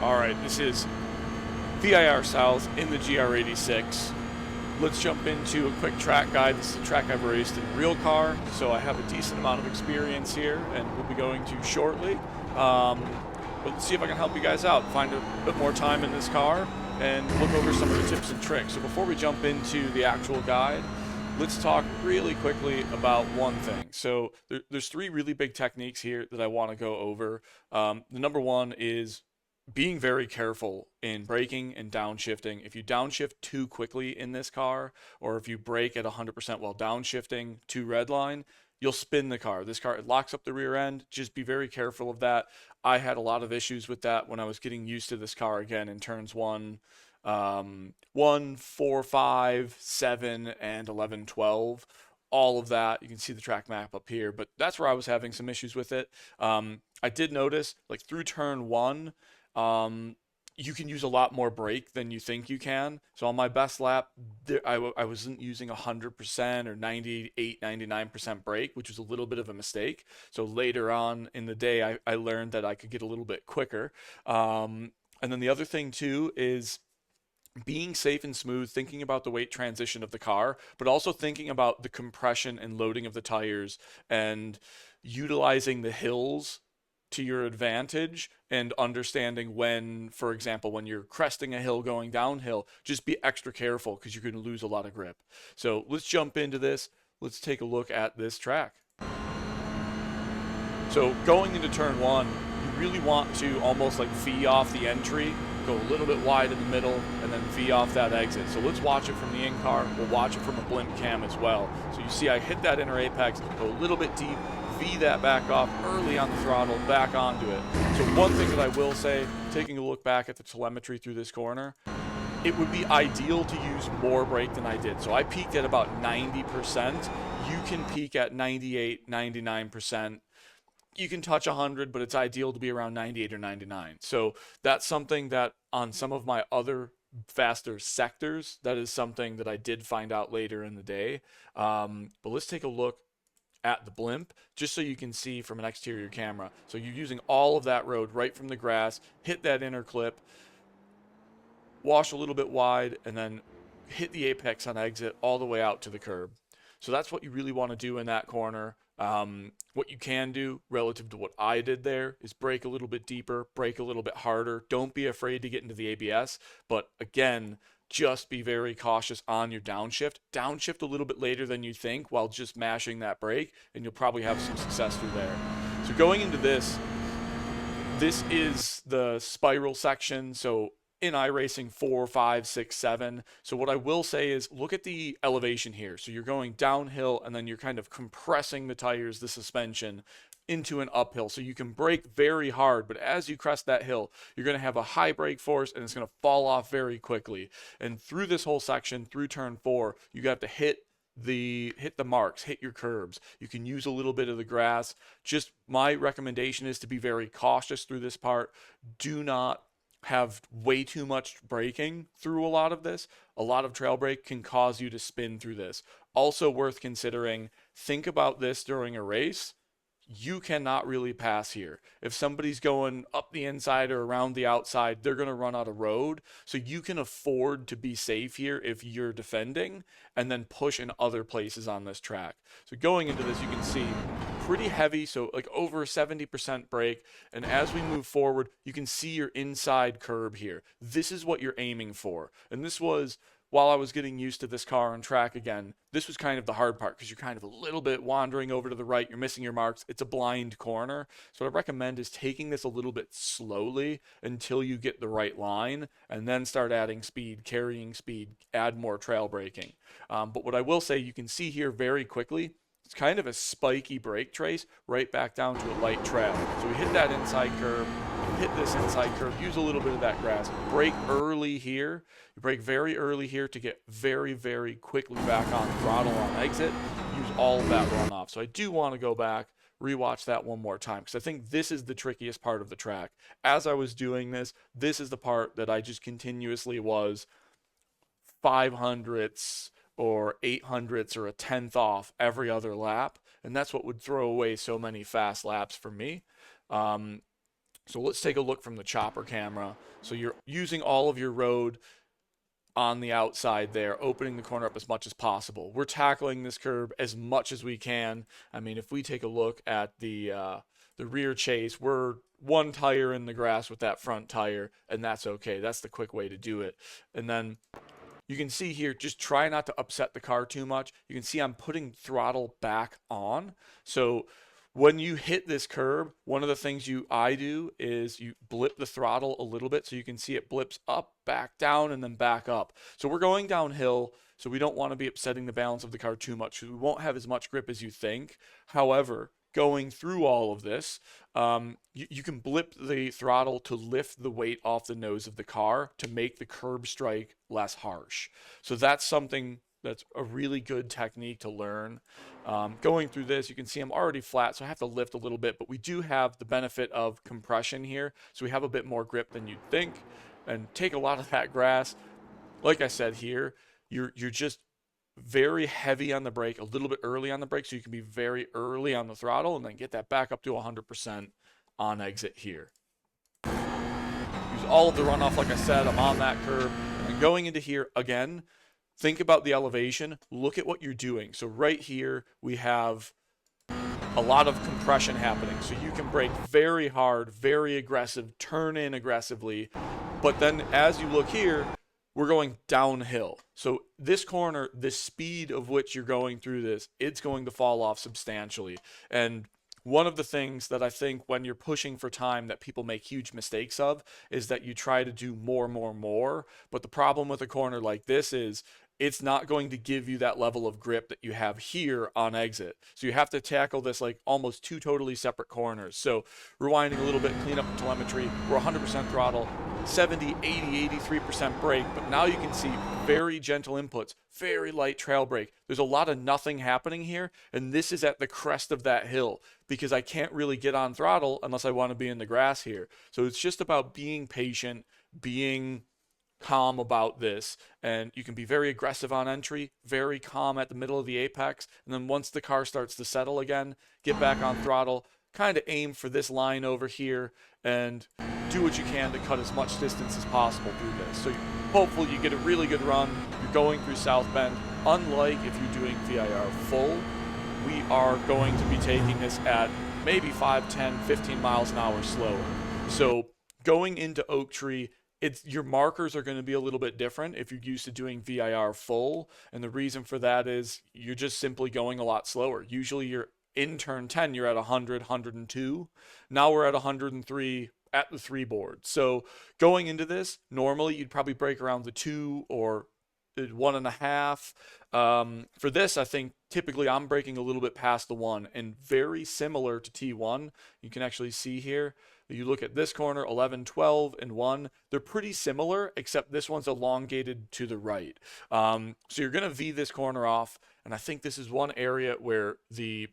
Alright, this is VIR South in the GR86. Let's jump into a quick track guide. This is a track I've raced in a real car, so I have a decent amount of experience here, and we'll be going to shortly. But let's see if I can help you guys out, find a bit more time in this car, and look over some of the tips and tricks. So before we jump into the actual guide, let's talk really quickly about one thing. So there's three really big techniques here that I want to go over. The number one is being very careful in braking and downshifting. If you downshift too quickly in this car, or if you brake at 100% while downshifting to redline, you'll spin the car. This car, it locks up the rear end. Just be very careful of that. I had a lot of issues with that when I was getting used to this car again in turns 1, 4, 5, 7, and 11, 12. All of that, you can see the track map up here, but that's where I was having some issues with it. I did notice, like through turn 1, you can use a lot more brake than you think you can. So on my best lap, I wasn't using 100% or 98, 99% brake, which was a little bit of a mistake. So later on in the day, I learned that I could get a little bit quicker. And then the other thing too is being safe and smooth, thinking about the weight transition of the car, but also thinking about the compression and loading of the tires and utilizing the hills to your advantage, and understanding when, for example, when you're cresting a hill going downhill, just be extra careful because you're going to lose a lot of grip. So let's jump into this. Let's take a look at this track. So going into turn 1, you really want to almost like V off the entry, go a little bit wide in the middle, and then V off that exit. So let's watch it from the in-car. We'll watch it from a blimp cam as well. So you see I hit that inner apex, go a little bit deep, V that back off early on the throttle, back onto it. So one thing that I will say, taking a look back at the telemetry through this corner, it would be ideal to use more brake than I did. So I peaked at about 90%. You can peak at 98, 99%. You can touch 100, but it's ideal to be around 98 or 99. So that's something that on some of my other faster sectors, that is something that I did find out later in the day. But let's take a look at the blimp just so you can see from an exterior camera. So you're using all of that road right from the grass, hit that inner clip, wash a little bit wide, and then hit the apex on exit all the way out to the curb. So that's what you really want to do in that corner. What you can do relative to what I did there is brake a little bit deeper, brake a little bit harder. Don't be afraid to get into the ABS, but again, just be very cautious on your downshift. Downshift a little bit later than you think while just mashing that brake, and you'll probably have some success through there. So going into this is the spiral section. So in iRacing 4, 5, 6, 7. So what I will say is look at the elevation here. So you're going downhill and then you're kind of compressing the tires, the suspension, into an uphill. So you can brake very hard, but as you crest that hill, you're going to have a high brake force and it's going to fall off very quickly. And through this whole section, through turn 4, you have to hit the marks, hit your curbs. You can use a little bit of the grass. Just my recommendation is to be very cautious through this part. Do not have way too much braking through a lot of this. A lot of trail brake can cause you to spin through this. Also worth considering, think about this during a race. You cannot really pass here. If somebody's going up the inside or around the outside, they're going to run out of road. So you can afford to be safe here if you're defending and then push in other places on this track. So going into this, you can see pretty heavy, so like over 70% brake. And as we move forward, you can see your inside curb here. This is what you're aiming for. And this was, while I was getting used to this car on track again, this was kind of the hard part because you're kind of a little bit wandering over to the right. You're missing your marks. It's a blind corner. So what I recommend is taking this a little bit slowly until you get the right line and then start adding speed, carrying speed, add more trail braking. But what I will say, you can see here very quickly, it's kind of a spiky brake trace right back down to a light trail. So we hit that inside curb, hit this inside curve, use a little bit of that grass, brake early here. You brake very early here to get very, very quickly back on throttle on exit. Use all of that runoff. So I do want to go back, rewatch that one more time because I think this is the trickiest part of the track. As I was doing this, this is the part that I just continuously was 500ths or 800ths or a tenth off every other lap, and that's what would throw away so many fast laps for me. So let's take a look from the chopper camera. So you're using all of your road on the outside there, opening the corner up as much as possible. We're tackling this curb as much as we can. I mean, if we take a look at the rear chase, we're one tire in the grass with that front tire, and that's okay. That's the quick way to do it. And then you can see here, just try not to upset the car too much. You can see I'm putting throttle back on. So when you hit this curb, one of the things I do is you blip the throttle a little bit so you can see it blips up, back down, and then back up. So we're going downhill, so we don't want to be upsetting the balance of the car too much. We won't have as much grip as you think. However, going through all of this, you can blip the throttle to lift the weight off the nose of the car to make the curb strike less harsh. So that's something that's a really good technique to learn. Going through this, you can see I'm already flat, so I have to lift a little bit, but we do have the benefit of compression here, so we have a bit more grip than you'd think, and take a lot of that grass. Like I said here, you're just very heavy on the brake, a little bit early on the brake, so you can be very early on the throttle and then get that back up to 100% on exit here. Use all of the runoff, like I said, I'm on that curb. And going into here again, think about the elevation, look at what you're doing. So right here, we have a lot of compression happening. So you can brake very hard, very aggressive, turn in aggressively. But then as you look here, we're going downhill. So this corner, the speed of which you're going through this, it's going to fall off substantially. And one of the things that I think when you're pushing for time that people make huge mistakes of is that you try to do more. But the problem with a corner like this is it's not going to give you that level of grip that you have here on exit. So you have to tackle this like almost two totally separate corners. So rewinding a little bit, clean up the telemetry, we're 100% throttle, 70, 80, 83% brake, but now you can see very gentle inputs, very light trail brake. There's a lot of nothing happening here, and this is at the crest of that hill because I can't really get on throttle unless I want to be in the grass here. So it's just about being patient, being calm about this, and you can be very aggressive on entry, very calm at the middle of the apex, and then once the car starts to settle again, get back on throttle, kind of aim for this line over here, and do what you can to cut as much distance as possible through this. So hopefully you get a really good run. You're going through South Bend. Unlike if you're doing VIR full, we are going to be taking this at maybe 5, 10, 15 miles an hour slower. So going into Oak Tree, your markers are going to be a little bit different if you're used to doing VIR full, and the reason for that is you're just simply going a lot slower. Usually you're in turn 10, you're at 100, 102. Now we're at 103 at the 3 board. So going into this, normally you'd probably brake around the 2 or 1.5. For this, I think typically I'm braking a little bit past the 1, and very similar to T1. You can actually see here, you look at this corner, 11, 12, and 1. They're pretty similar, except this one's elongated to the right. So you're going to V this corner off, and I think this is one area where the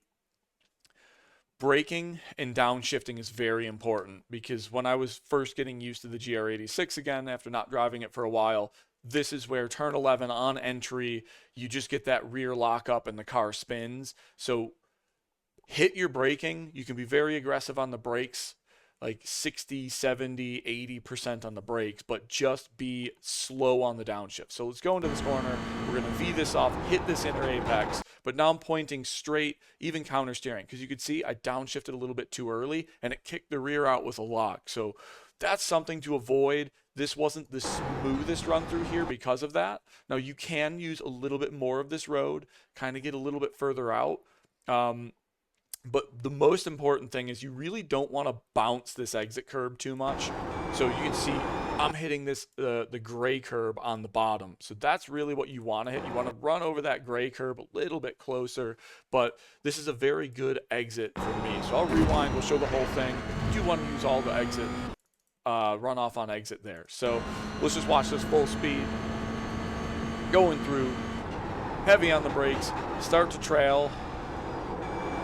braking and downshifting is very important, because when I was first getting used to the GR86 again, after not driving it for a while, this is where turn 11 on entry, you just get that rear lockup and the car spins. So hit your braking. You can be very aggressive on the brakes, like 60, 70, 80% on the brakes, but just be slow on the downshift. So let's go into this corner. We're going to V this off, hit this inner apex, but now I'm pointing straight, even counter steering, because you could see I downshifted a little bit too early and it kicked the rear out with a lock. So that's something to avoid. This wasn't the smoothest run through here because of that. Now you can use a little bit more of this road, kind of get a little bit further out. But the most important thing is you really don't want to bounce this exit curb too much. So you can see I'm hitting this the gray curb on the bottom. So that's really what you want to hit. You want to run over that gray curb a little bit closer. But this is a very good exit for me. So I'll rewind. We'll show the whole thing. I do want to use all the exit runoff on exit there. So let's just watch this full speed. Going through. Heavy on the brakes. Start to trail.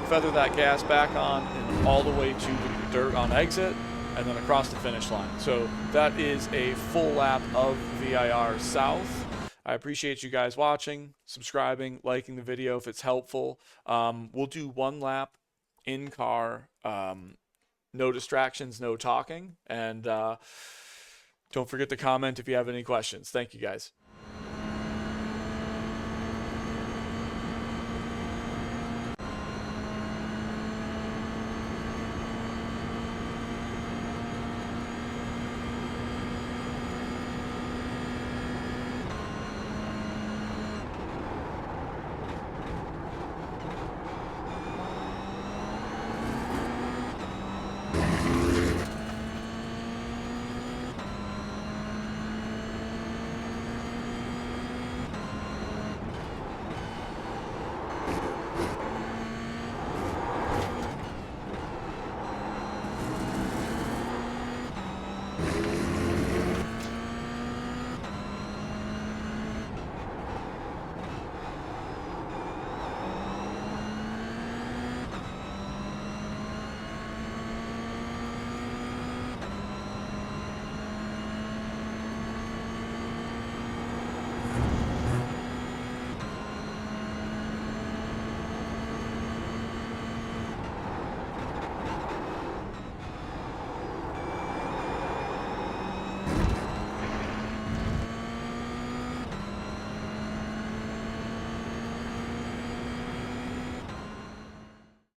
Feather that gas back on and all the way to the dirt on exit and then across the finish line. So that is a full lap of VIR South. I appreciate you guys watching, subscribing, liking the video if it's helpful. We'll do one lap in car no distractions, no talking. And don't forget to comment if you have any questions. Thank you, guys.